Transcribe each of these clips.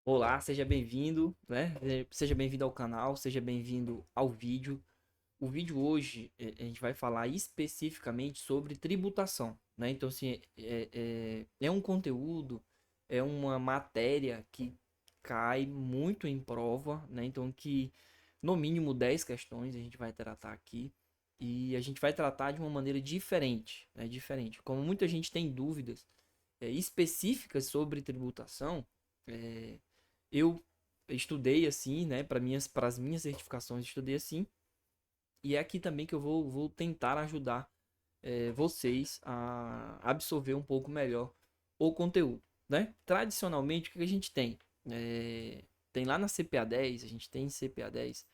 Olá, seja bem-vindo, né? Seja bem-vindo ao canal, seja bem-vindo ao vídeo. O vídeo hoje a gente vai falar especificamente sobre tributação, né? Então, assim, é um conteúdo, é uma matéria que cai muito em prova, né? Então, que no mínimo 10 questões a gente vai tratar aqui e a gente vai tratar de uma maneira diferente, né? Diferente. Como muita gente tem dúvidas específicas sobre tributação, é, eu estudei assim, né, para as minhas certificações, estudei assim, e é aqui também que eu vou tentar ajudar vocês a absorver um pouco melhor o conteúdo, né? Tradicionalmente, o que a gente tem? Tem lá na CPA 10, a gente tem em CPA 10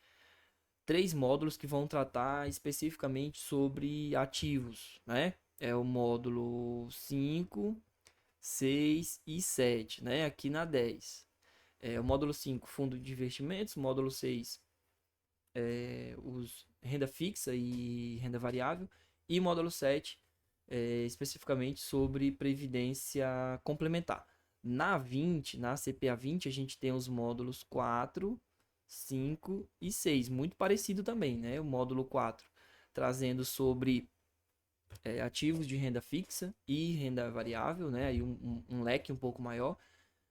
três módulos que vão tratar especificamente sobre ativos, né? É o módulo 5, 6 e 7, né? Aqui na 10. O módulo 5, fundo de investimentos. Módulo 6, os renda fixa e renda variável. E módulo 7, especificamente sobre previdência complementar. Na CPA 20, a gente tem os módulos 4, 5 e 6. Muito parecido também, né? O módulo 4 trazendo sobre ativos de renda fixa e renda variável, né? Aí um leque um pouco maior.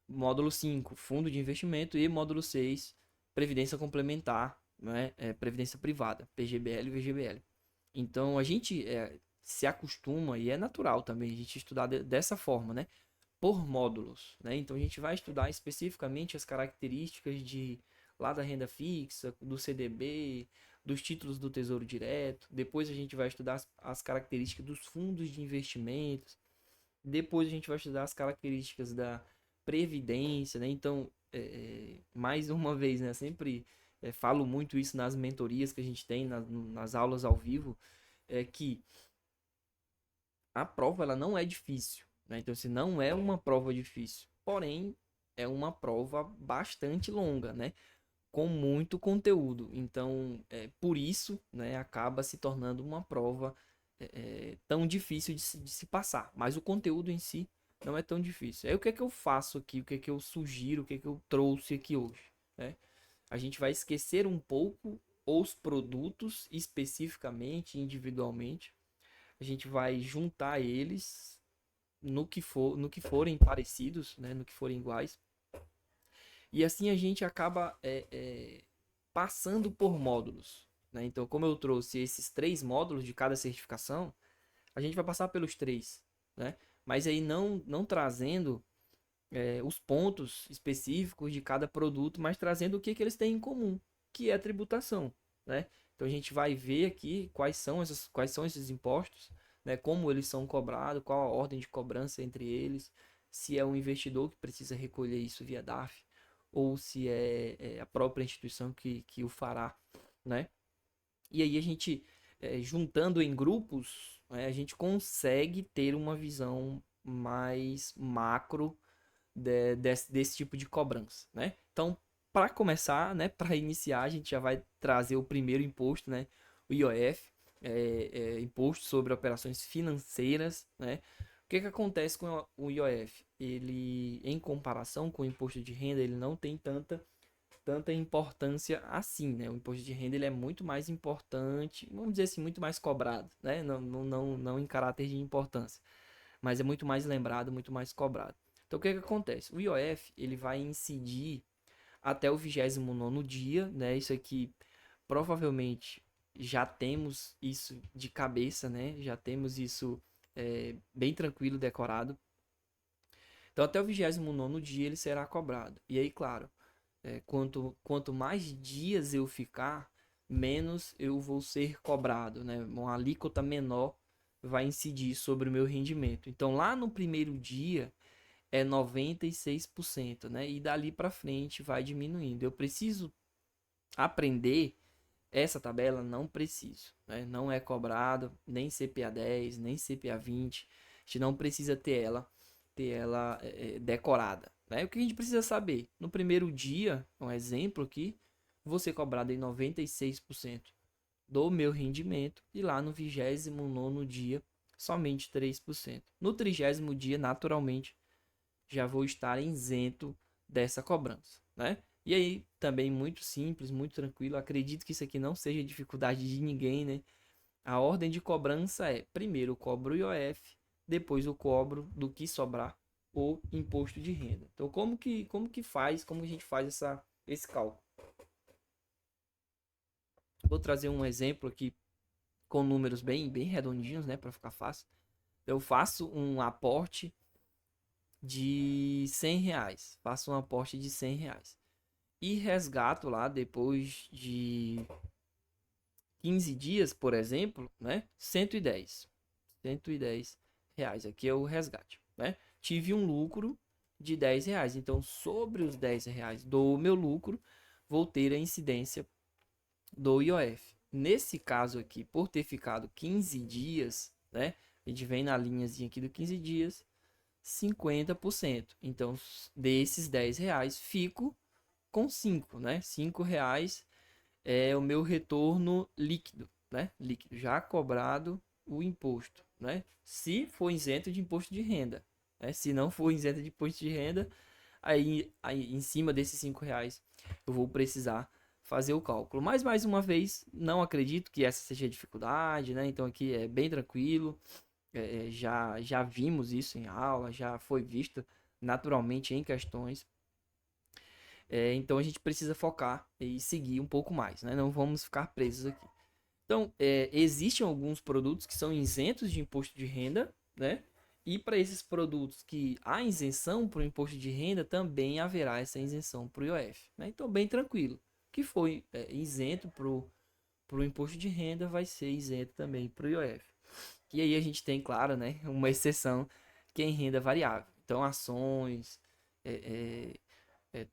Módulo 5, fundo de investimento. E módulo 6, previdência complementar, né? Previdência privada, PGBL e VGBL. Então a gente se acostuma, e é natural também a gente estudar dessa forma, né? Por módulos, né? Então a gente vai estudar especificamente as características de lá da renda fixa, do CDB, dos títulos do Tesouro Direto. Depois a gente vai estudar as características dos fundos de investimentos. Depois a gente vai estudar as características da previdência, né? Então, mais uma vez, né? Sempre falo muito isso nas mentorias que a gente tem, nas aulas ao vivo, é que a prova ela não é difícil, né? Então, se não é uma prova difícil, porém é uma prova bastante longa, né? Com muito conteúdo. Então, por isso, né, acaba se tornando uma prova tão difícil de se passar. Mas o conteúdo em si não é tão difícil. Aí o que é que eu faço aqui? O que é que eu sugiro? O que é que eu trouxe aqui hoje? Né? A gente vai esquecer um pouco os produtos especificamente, individualmente. A gente vai juntar eles no que forem parecidos, né, no que forem iguais. E assim a gente acaba passando por módulos. Né? Então, como eu trouxe esses três módulos de cada certificação, a gente vai passar pelos três. Né? Mas aí não trazendo os pontos específicos de cada produto, mas trazendo o que eles têm em comum, que é a tributação. Né? Então a gente vai ver aqui quais são esses impostos, né? Como eles são cobrados, qual a ordem de cobrança entre eles, se é um investidor que precisa recolher isso via DARF, ou se é a própria instituição que o fará. Né? E aí a gente, juntando em grupos, né, a gente consegue ter uma visão mais macro desse tipo de cobrança, né? Então, para começar, né, para iniciar, a gente já vai trazer o primeiro imposto, né, o IOF, Imposto sobre Operações Financeiras, né? O que que acontece com o IOF? Ele, em comparação com o imposto de renda, ele não tem tanta importância assim, né? O imposto de renda ele é muito mais importante, vamos dizer assim, muito mais cobrado, né? Não em caráter de importância, mas é muito mais lembrado, muito mais cobrado. Então o que que acontece? O IOF ele vai incidir até o 29º dia, né? Isso aqui provavelmente já temos isso de cabeça, né? Já temos isso bem tranquilo, decorado. Então até o 29º dia ele será cobrado. E aí, claro, quanto mais dias eu ficar, menos eu vou ser cobrado, né? Uma alíquota menor vai incidir sobre o meu rendimento. Então lá no primeiro dia é 96%, né? E dali para frente vai diminuindo. Eu preciso aprender essa tabela? Não preciso, né? Não é cobrado nem CPA 10, nem CPA 20. A gente não precisa ter ela decorada, né? O que a gente precisa saber? No primeiro dia, um exemplo aqui, vou ser cobrado em 96% do meu rendimento e lá no 29º dia somente 3%. No 30º dia, naturalmente, já vou estar isento dessa cobrança, né? E aí, também muito simples, muito tranquilo. Acredito que isso aqui não seja dificuldade de ninguém, né? A ordem de cobrança é: primeiro eu cobro o IOF, depois eu cobro do que sobrar o imposto de renda. Então, como a gente faz esse cálculo? Vou trazer um exemplo aqui com números bem redondinhos, né, para ficar fácil. Eu faço um aporte de R$ 100, faço um aporte de R$ 100 e resgato lá depois de 15 dias, por exemplo, né, 110 reais. Aqui é o resgate, né? Tive um lucro de R$ 10. Então, sobre os R$ 10 do meu lucro, vou ter a incidência do IOF. Nesse caso aqui, por ter ficado 15 dias, né? A gente vem na linhazinha aqui do 15 dias, 50%. Então, desses R$ 10, fico com 5, né? R$ 5 é o meu retorno líquido, né? Líquido, já cobrado o imposto, né? Se for isento de imposto de renda, né? Se não for isento de imposto de renda, aí em cima desses R$ 5 eu vou precisar fazer o cálculo. Mas mais uma vez, não acredito que essa seja a dificuldade, né? Então aqui é bem tranquilo. Já vimos isso em aula, já foi visto naturalmente em questões. Então a gente precisa focar e seguir um pouco mais, né? Não vamos ficar presos aqui. Então, existem alguns produtos que são isentos de imposto de renda, né? E para esses produtos que há isenção para o imposto de renda, também haverá essa isenção para o IOF, né? Então, bem tranquilo. Que foi isento para o imposto de renda, vai ser isento também para o IOF. E aí a gente tem, claro, né, uma exceção que é em renda variável. Então, ações,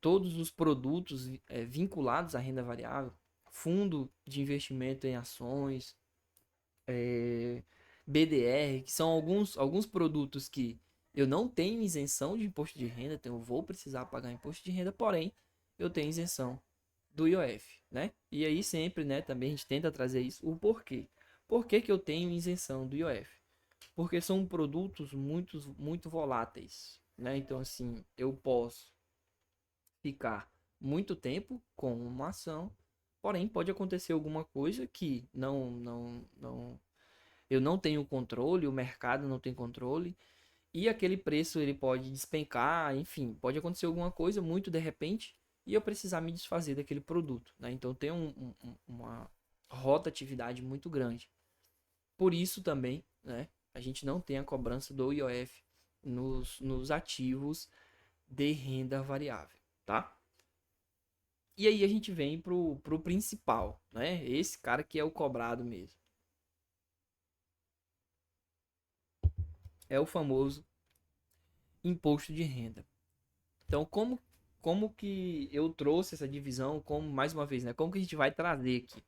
todos os produtos vinculados à renda variável, fundo de investimento em ações, BDR, que são alguns produtos que eu não tenho isenção de imposto de renda, então eu vou precisar pagar imposto de renda, porém eu tenho isenção do IOF, né? E aí sempre, né, também a gente tenta trazer isso, o porquê. Por que que eu tenho isenção do IOF? Porque são produtos muito voláteis, né? Então assim, eu posso ficar muito tempo com uma ação, porém pode acontecer alguma coisa que não eu não tenho controle, o mercado não tem controle e aquele preço ele pode despencar, enfim, pode acontecer alguma coisa muito de repente e eu precisar me desfazer daquele produto, né? Então tem uma rotatividade muito grande. Por isso também, né, a gente não tem a cobrança do IOF nos ativos de renda variável, tá? E aí a gente vem pro principal, né? Esse cara que é o cobrado mesmo. É o famoso imposto de renda. Então, como que eu trouxe essa divisão, como mais uma vez, né? Como que a gente vai trazer aqui?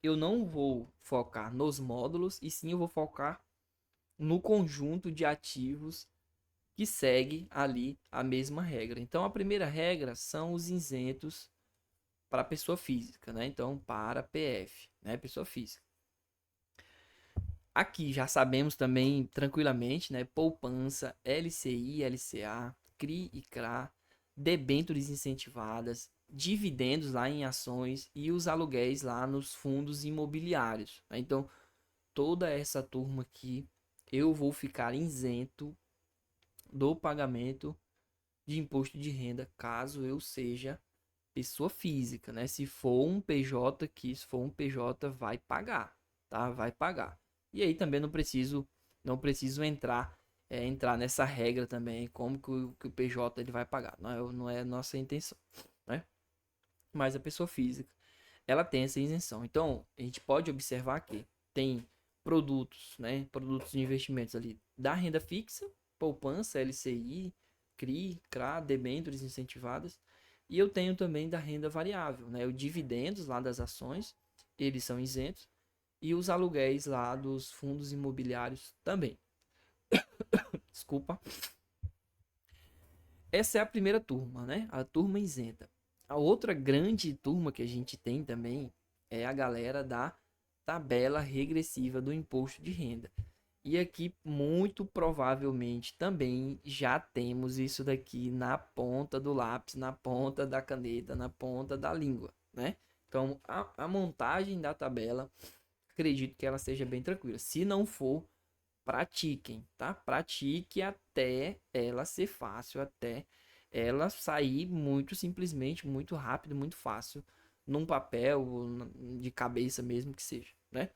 Eu não vou focar nos módulos, e sim eu vou focar no conjunto de ativos que segue ali a mesma regra. Então, a primeira regra são os isentos para pessoa física, né? Então, para PF, né? Pessoa física. Aqui já sabemos também tranquilamente, né? Poupança, LCI, LCA, CRI e CRA, debêntures incentivadas, dividendos lá em ações e os aluguéis lá nos fundos imobiliários, né? Então, toda essa turma aqui eu vou ficar isento do pagamento de imposto de renda caso eu seja pessoa física, né? Se for um PJ, se for um PJ, vai pagar, tá? Vai pagar. E aí também não preciso entrar nessa regra também, como que o PJ ele vai pagar. Não é nossa intenção, né? Mas a pessoa física, ela tem essa isenção. Então, a gente pode observar que tem produtos, né? Produtos de investimentos ali da renda fixa, poupança, LCI, CRI, CRA, debêntures incentivadas. E eu tenho também da renda variável, né? Os dividendos lá das ações, eles são isentos. E os aluguéis lá dos fundos imobiliários também. Desculpa. Essa é a primeira turma, né? A turma isenta. A outra grande turma que a gente tem também é a galera da tabela regressiva do imposto de renda. E aqui, muito provavelmente, também já temos isso daqui na ponta do lápis, na ponta da caneta, na ponta da língua, né? Então, a montagem da tabela, acredito que ela seja bem tranquila. Se não for, pratiquem, tá? Pratique até ela ser fácil, até ela sair muito simplesmente, muito rápido, muito fácil, num papel, de cabeça mesmo que seja, né?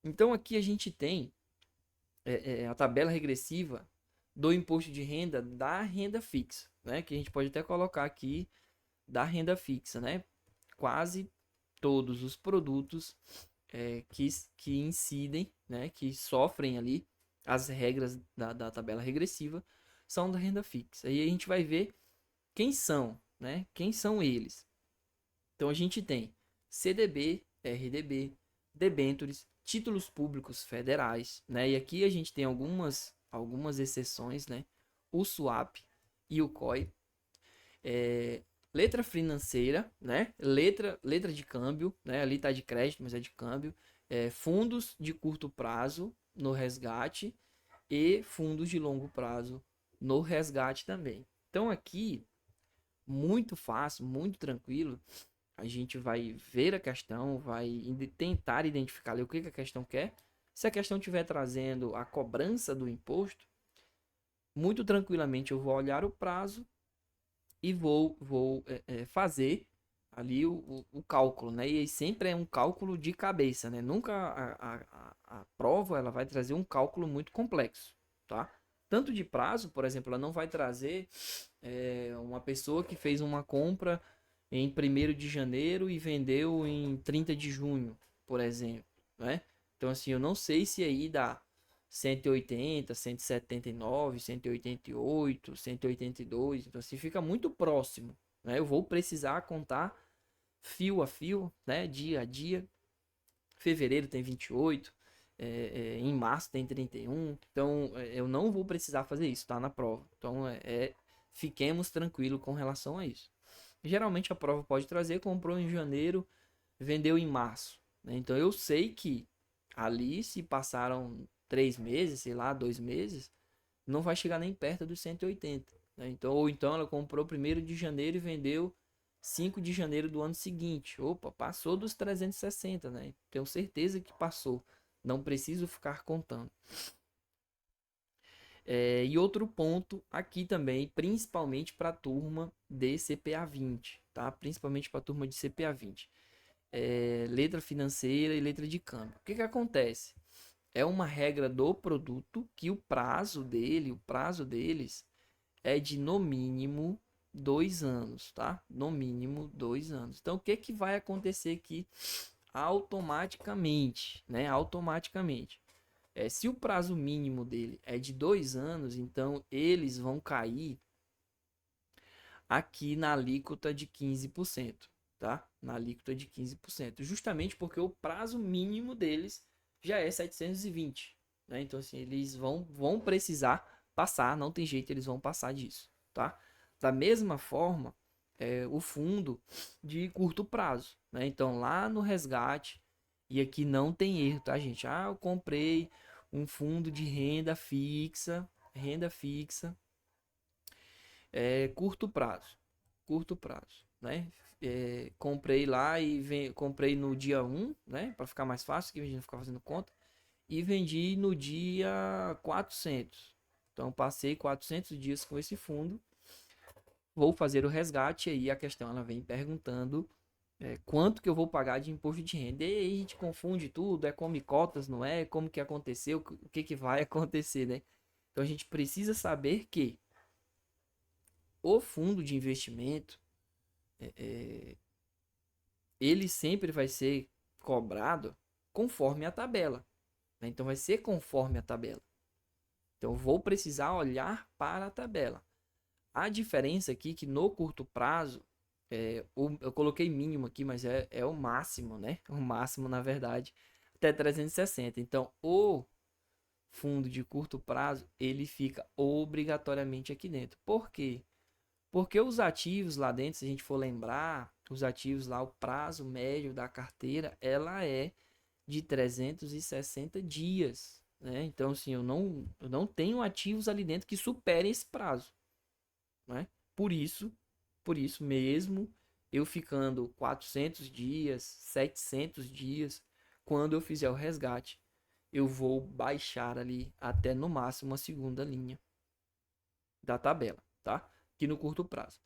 Então, aqui a gente tem a tabela regressiva do imposto de renda da renda fixa, né? Que a gente pode até colocar aqui da renda fixa, né? Quase todos os produtos que incidem, né? Que sofrem ali as regras da tabela regressiva são da renda fixa. E a gente vai ver quem são, né? Quem são eles. Então a gente tem CDB, RDB, debêntures, títulos públicos federais, né? E aqui a gente tem algumas exceções, né? O swap e o COI, letra financeira, né? Letra de câmbio, né? Ali tá de crédito, mas é de câmbio. Fundos de curto prazo no resgate e fundos de longo prazo no resgate também. Então aqui muito fácil, muito tranquilo. A gente vai ver a questão, vai tentar identificar ali o que a questão quer. Se a questão estiver trazendo a cobrança do imposto, muito tranquilamente eu vou olhar o prazo e vou fazer ali o cálculo, né? E sempre é um cálculo de cabeça, né? Nunca a prova ela vai trazer um cálculo muito complexo, tá? Tanto de prazo, por exemplo, ela não vai trazer uma pessoa que fez uma compra em 1º de janeiro e vendeu em 30 de junho, por exemplo, né? Então, assim, eu não sei se aí dá 180, 179, 188, 182, então assim fica muito próximo, né? Eu vou precisar contar fio a fio, né? Dia a dia. Fevereiro tem 28, em março tem 31, então eu não vou precisar fazer isso, tá? Na prova. Então, fiquemos tranquilos com relação a isso. Geralmente a prova pode trazer, comprou em janeiro, vendeu em março, né? Então eu sei que ali se passaram 3 meses, sei lá, 2 meses, não vai chegar nem perto dos 180, né? Então, ou então ela comprou 1º de janeiro e vendeu 5 de janeiro do ano seguinte. Opa, passou dos 360, né? Tenho certeza que passou. Não preciso ficar contando. E outro ponto aqui também, principalmente para a turma de CPA 20, tá? Principalmente para a turma de CPA 20. Letra financeira e letra de câmbio. O que que acontece? É uma regra do produto que o prazo deles é de no mínimo 2 anos, tá? No mínimo 2 anos. Então, o que que vai acontecer aqui automaticamente, né? Automaticamente. Se o prazo mínimo dele é de 2 anos, então eles vão cair aqui na alíquota de 15%, tá? Na alíquota de 15%, justamente porque o prazo mínimo deles já é 720, né? Então, assim, eles vão precisar passar, não tem jeito, eles vão passar disso, tá? Da mesma forma, o fundo de curto prazo, né? Então, lá no resgate, e aqui não tem erro, tá, gente? Ah, eu comprei um fundo de renda fixa, curto prazo, né? Comprei lá e comprei no dia 1, né? Para ficar mais fácil, que a gente não ficar fazendo conta, e vendi no dia 400. Então passei 400 dias com esse fundo, vou fazer o resgate e aí a questão ela vem perguntando quanto que eu vou pagar de imposto de renda. E aí a gente confunde tudo, come cotas, não é? Como que aconteceu, o que que vai acontecer, né? Então a gente precisa saber que o fundo de investimento ele sempre vai ser cobrado conforme a tabela, né? Então vai ser conforme a tabela. Então eu vou precisar olhar para a tabela. A diferença aqui é que no curto prazo, eu coloquei mínimo aqui, mas é o máximo, né? O máximo, na verdade, até 360. Então o fundo de curto prazo, ele fica obrigatoriamente aqui dentro. Por quê? Porque os ativos lá dentro, se a gente for lembrar, os ativos lá, o prazo médio da carteira, ela é de 360 dias. né? Então, assim, eu não tenho ativos ali dentro que superem esse prazo, né? Por isso, por isso mesmo, eu ficando 400 dias, 700 dias, quando eu fizer o resgate, eu vou baixar ali até no máximo a segunda linha da tabela, tá? Que no curto prazo.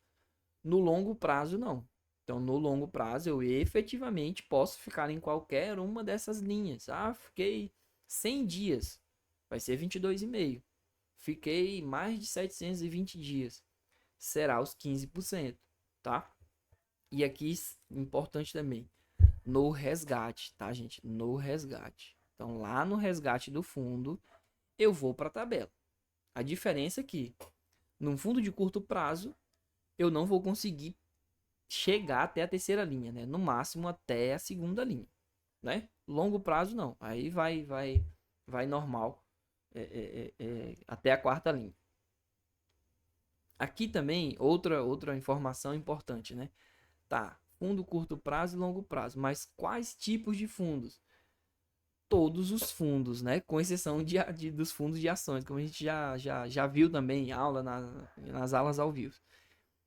No longo prazo, não. Então, no longo prazo, eu efetivamente posso ficar em qualquer uma dessas linhas. Ah, fiquei 100 dias, vai ser 22,5. Fiquei mais de 720 dias, será os 15%, tá? E aqui, importante também, no resgate, tá, gente? No resgate. Então, lá no resgate do fundo, eu vou para a tabela. A diferença é que, num fundo de curto prazo, eu não vou conseguir chegar até a terceira linha, né? No máximo até a segunda linha, né? Longo prazo não, aí vai normal até a quarta linha. Aqui também outra informação importante, né? Tá, fundo curto prazo e longo prazo, mas quais tipos de fundos? Todos os fundos, né? Com exceção dos fundos de ações, como a gente já viu também em aula nas aulas ao vivo.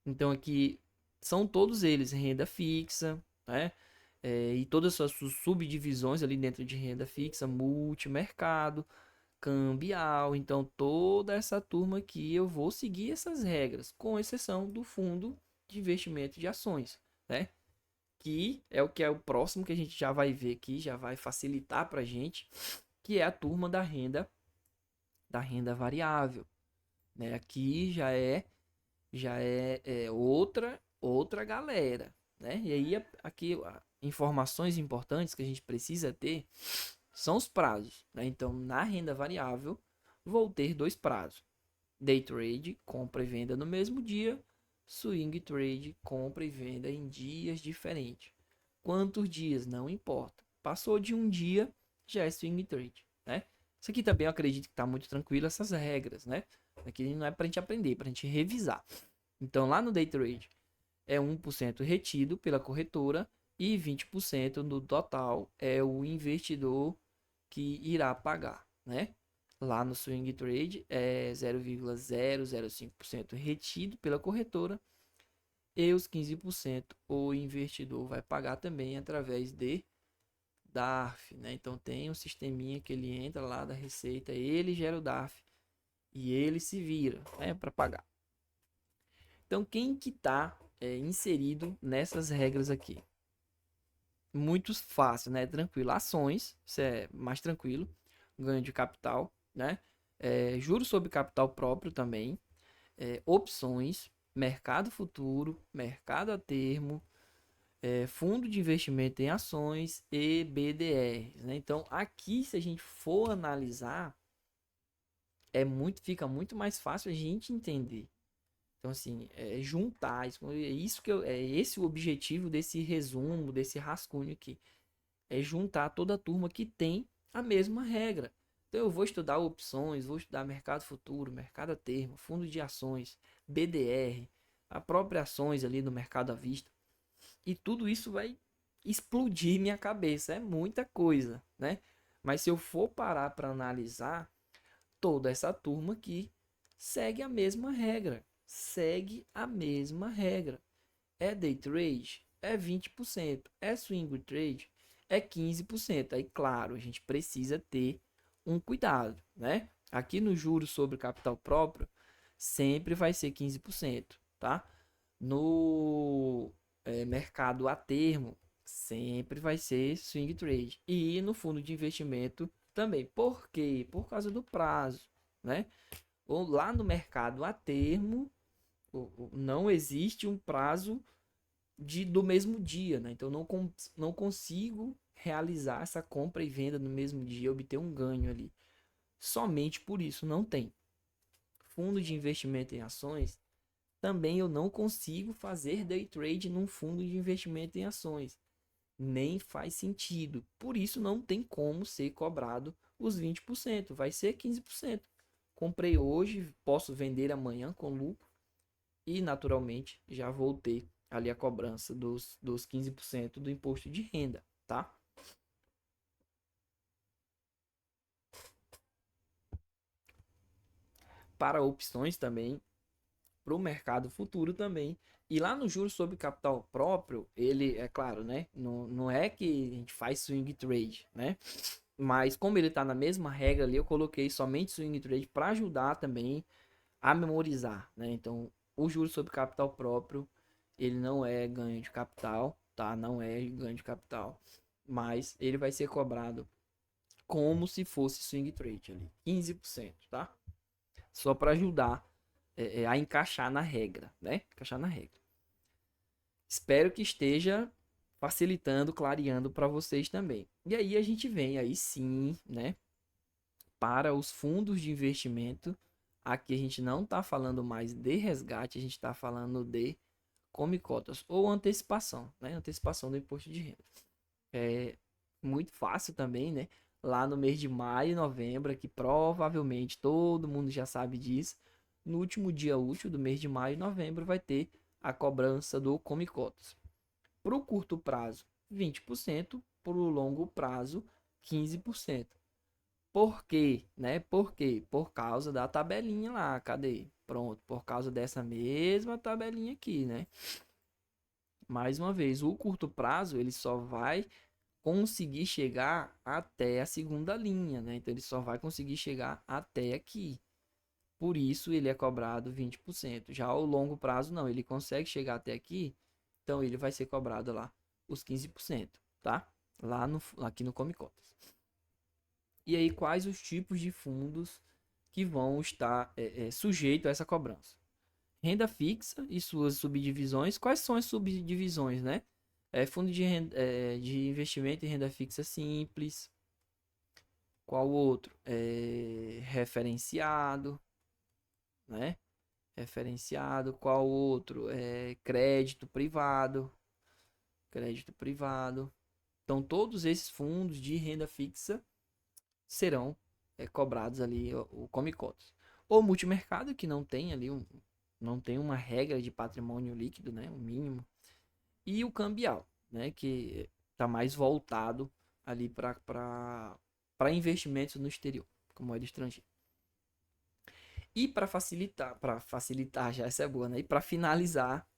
Então aqui são todos eles renda fixa, né? E todas as suas subdivisões ali dentro de renda fixa, multimercado, cambial. Então toda essa turma aqui eu vou seguir essas regras, com exceção do fundo de investimento de ações, né? Que é o próximo que a gente já vai ver aqui, já vai facilitar para a gente, que é a turma da renda variável, né? Aqui já é outra galera, né? E aí aqui informações importantes que a gente precisa ter são os prazos, né? Então, na renda variável, vou ter dois prazos: day trade, compra e venda no mesmo dia; swing trade, compra e venda em dias diferentes. Quantos dias? Não importa. Passou de um dia, já é swing trade, né? Isso aqui também eu acredito que está muito tranquilo, essas regras, né? Aqui não é para a gente aprender, é para a gente revisar. Então, lá no day trade, é 1% retido pela corretora e 20% no total é o investidor que irá pagar, né? Lá no swing trade é 0,005% retido pela corretora e os 15% o investidor vai pagar também através de DARF, né? Então tem um sisteminha que ele entra lá da Receita, ele gera o DARF e ele se vira, né, para pagar. Então quem que tá inserido nessas regras aqui? Muito fácil, né? Tranquilo. Ações, isso é mais tranquilo. Ganho de capital, né? Juros sobre capital próprio também. Opções, mercado futuro, mercado a termo, fundo de investimento em ações e BDRs, né? Então, aqui, se a gente for analisar, fica muito mais fácil a gente entender. Então, assim, juntar isso, é esse o objetivo desse resumo, desse rascunho aqui. É juntar toda a turma que tem a mesma regra. Então eu vou estudar opções, vou estudar mercado futuro, mercado a termo, fundo de ações, BDR, a própria ações ali no mercado à vista. E tudo isso vai explodir minha cabeça. É muita coisa, né? Mas se eu for parar para analisar, toda essa turma aqui segue a mesma regra. Segue a mesma regra. É day trade? É 20%. É swing trade? É 15%. Aí, claro, a gente precisa ter um cuidado, né? Aqui no juros sobre capital próprio, sempre vai ser 15%, tá? No mercado a termo, sempre vai ser swing trade. E no fundo de investimento também. Por quê? Por causa do prazo, né? Ou lá no mercado a termo, não existe um prazo do mesmo dia, né? Então não consigo realizar essa compra e venda no mesmo dia, obter um ganho ali. Somente por isso não tem. Fundo de investimento em ações, também eu não consigo fazer day trade num fundo de investimento em ações. Nem faz sentido. Por isso não tem como ser cobrado os 20%, vai ser 15%. Comprei hoje, posso vender amanhã com lucro e naturalmente já vou ter ali a cobrança dos 15% do imposto de renda, tá? para opções também, para o mercado futuro também. E lá no juros sobre capital próprio, ele, é claro, né? Não é que a gente faz swing trade, né? Mas como ele tá na mesma regra ali, eu coloquei somente swing trade para ajudar também a memorizar, né? Então, o juros sobre capital próprio, ele não é ganho de capital, tá? Não é ganho de capital, mas ele vai ser cobrado como se fosse swing trade ali, 15%, tá? Só para ajudar a encaixar na regra, né? Encaixar na regra. Espero que esteja facilitando, clareando para vocês também. E aí a gente vem aí sim, né, para os fundos de investimento. Aqui a gente não está falando mais de resgate, a gente está falando de come cotas ou antecipação, né? Antecipação do imposto de renda. É muito fácil também, né? Lá no mês de maio e novembro, que provavelmente todo mundo já sabe disso. No último dia útil do mês de maio e novembro vai ter a cobrança do come cotas. Para o curto prazo, 20%, para o longo prazo, 15%. Por quê? Né? Por quê? Por causa da tabelinha lá, cadê? Pronto, por causa dessa mesma tabelinha aqui, né? Mais uma vez, o curto prazo, ele só vai conseguir chegar até a segunda linha, né? Então ele só vai conseguir chegar até aqui. Por isso ele é cobrado 20%. Já o longo prazo não, ele consegue chegar até aqui, então ele vai ser cobrado lá os 15%, tá? Aqui no Come Cotas. E aí quais os tipos de fundos que vão estar sujeitos a essa cobrança? Renda fixa e suas subdivisões. Quais são as subdivisões, né? Fundo de investimento em renda fixa simples. Qual outro? Referenciado, né? Referenciado. Qual outro? Crédito privado. Crédito privado. Então, todos esses fundos de renda fixa serão cobrados ali o Come Cotas. O multimercado, que não tem ali não tem uma regra de patrimônio líquido, né? O mínimo. E o cambial, né? Que está mais voltado ali para investimentos no exterior, como moeda estrangeira. E para facilitar, já essa é boa, né? E para finalizar,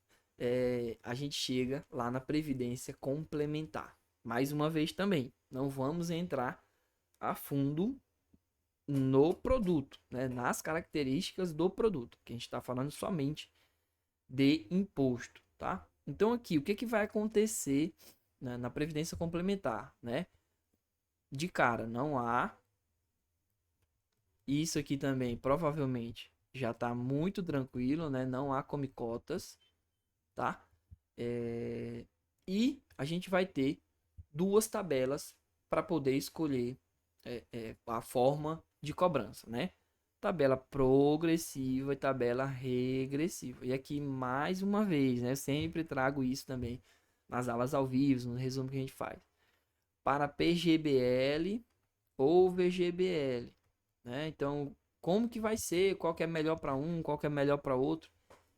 a gente chega lá na previdência complementar. Mais uma vez também, não vamos entrar a fundo no produto, né? Nas características do produto, que a gente está falando somente de imposto, tá? Então aqui, o que vai acontecer, né, na previdência complementar, né? De cara, não há. Isso aqui também provavelmente já está muito tranquilo, né? Não há come cotas, tá? E a gente vai ter duas tabelas para poder escolher a forma de cobrança, né? Tabela progressiva e tabela regressiva. E aqui, mais uma vez, né? Eu sempre trago isso também nas aulas ao vivo, no resumo que a gente faz. Para PGBL ou VGBL, né? Então, como que vai ser? Qual que é melhor para um? Qual que é melhor para outro?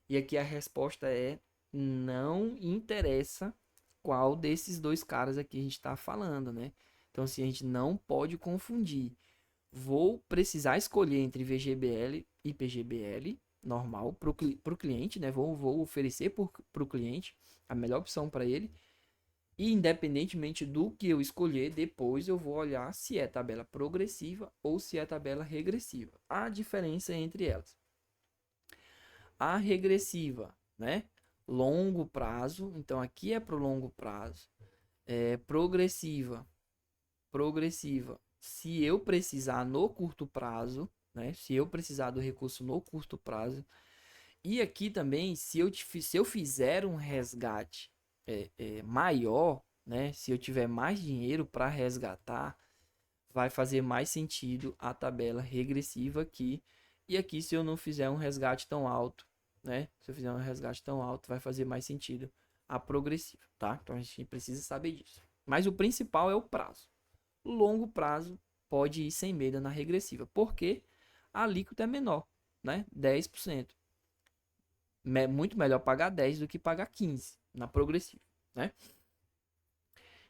E aqui a resposta é: não interessa qual desses dois caras aqui a gente está falando, né? Então, assim, a gente não pode confundir. Vou precisar escolher entre VGBL e PGBL normal para o cliente, né? Vou oferecer para o cliente a melhor opção para ele. E independentemente do que eu escolher, depois eu vou olhar se é tabela progressiva ou se é tabela regressiva. A diferença entre elas. A regressiva, né? Longo prazo, então aqui é para o longo prazo. Progressiva. Se eu precisar no curto prazo, né? Se eu precisar do recurso no curto prazo. E aqui também, se eu fizer um resgate maior, né? Se eu tiver mais dinheiro para resgatar, vai fazer mais sentido a tabela regressiva aqui. E aqui, se eu não fizer um resgate tão alto, né? Se eu fizer um resgate tão alto, vai fazer mais sentido a progressiva, tá? Então a gente precisa saber disso. Mas o principal é o prazo. Longo prazo pode ir sem medo na regressiva, porque a alíquota é menor, né? 10%. Muito melhor pagar 10 do que pagar 15 na progressiva, né?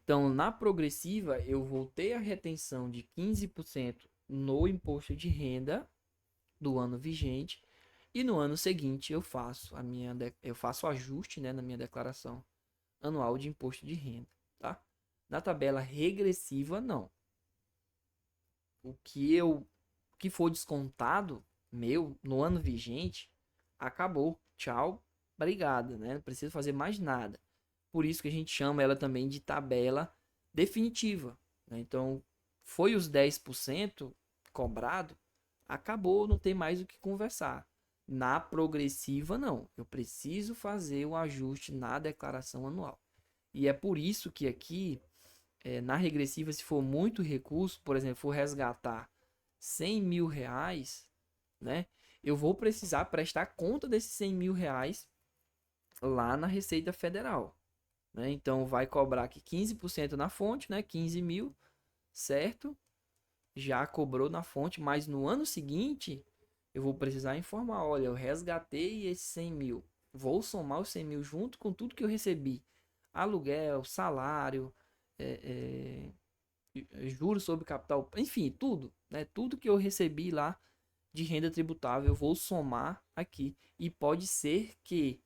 Então, na progressiva, eu vou ter a retenção de 15% no imposto de renda, do ano vigente e no ano seguinte eu faço eu faço o ajuste, né, na minha declaração anual de imposto de renda, tá? Na tabela regressiva não. O que for descontado meu no ano vigente acabou. Tchau, obrigado, né? Não preciso fazer mais nada. Por isso que a gente chama ela também de tabela definitiva, né? Então, foi os 10% cobrado, acabou, não tem mais o que conversar. Na progressiva, não. Eu preciso fazer o ajuste na declaração anual. E é por isso que aqui, na regressiva, se for muito recurso, por exemplo, for resgatar 100 mil reais, né? Eu vou precisar prestar conta desses 100 mil reais lá na Receita Federal, né? Então vai cobrar aqui 15% na fonte, né? 15 mil, certo? Já cobrou na fonte, mas no ano seguinte eu vou precisar informar, olha, eu resgatei esses 100 mil, vou somar os 100 mil junto com tudo que eu recebi, aluguel, salário, é, juros sobre capital, enfim, tudo, né? Tudo que eu recebi lá de renda tributável eu vou somar aqui e pode ser que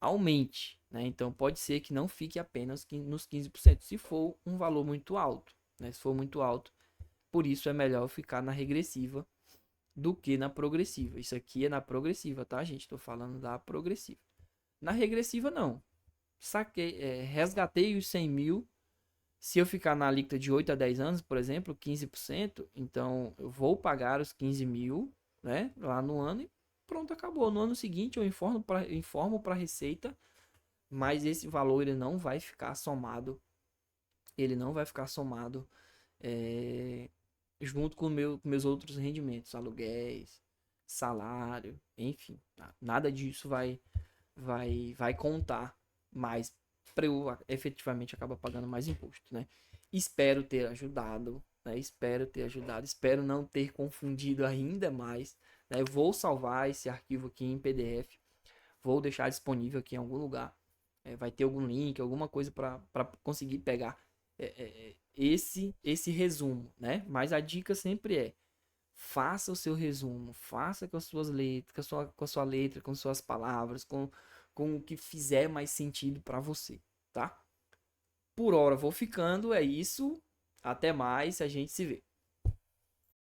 aumente, né? Então pode ser que não fique apenas nos 15%, se for um valor muito alto, né? Se for muito alto, por isso é melhor ficar na regressiva do que na progressiva. Isso aqui é na progressiva, tá, gente? Estou falando da progressiva. Na regressiva, não. Saquei, resgatei os 100 mil. Se eu ficar na alíquota de 8 a 10 anos, por exemplo, 15%, então eu vou pagar os 15 mil, né, lá no ano e pronto, acabou. No ano seguinte eu informo para a Receita, mas esse valor ele não vai ficar somado, ele não vai ficar somado é, junto com meus outros rendimentos, aluguéis, salário, enfim, nada disso vai contar mais para eu efetivamente acabar pagando mais imposto, né? Espero ter ajudado, né? Espero ter ajudado, espero não ter confundido ainda mais, né? Eu vou salvar esse arquivo aqui em PDF, vou deixar disponível aqui em algum lugar, vai ter algum link, alguma coisa para conseguir pegar esse resumo, né? Mas a dica sempre é: faça o seu resumo, faça com as suas letras, com a sua letra, com suas palavras, com o que fizer mais sentido para você, tá? Por hora vou ficando, é isso. Até mais, a gente se vê.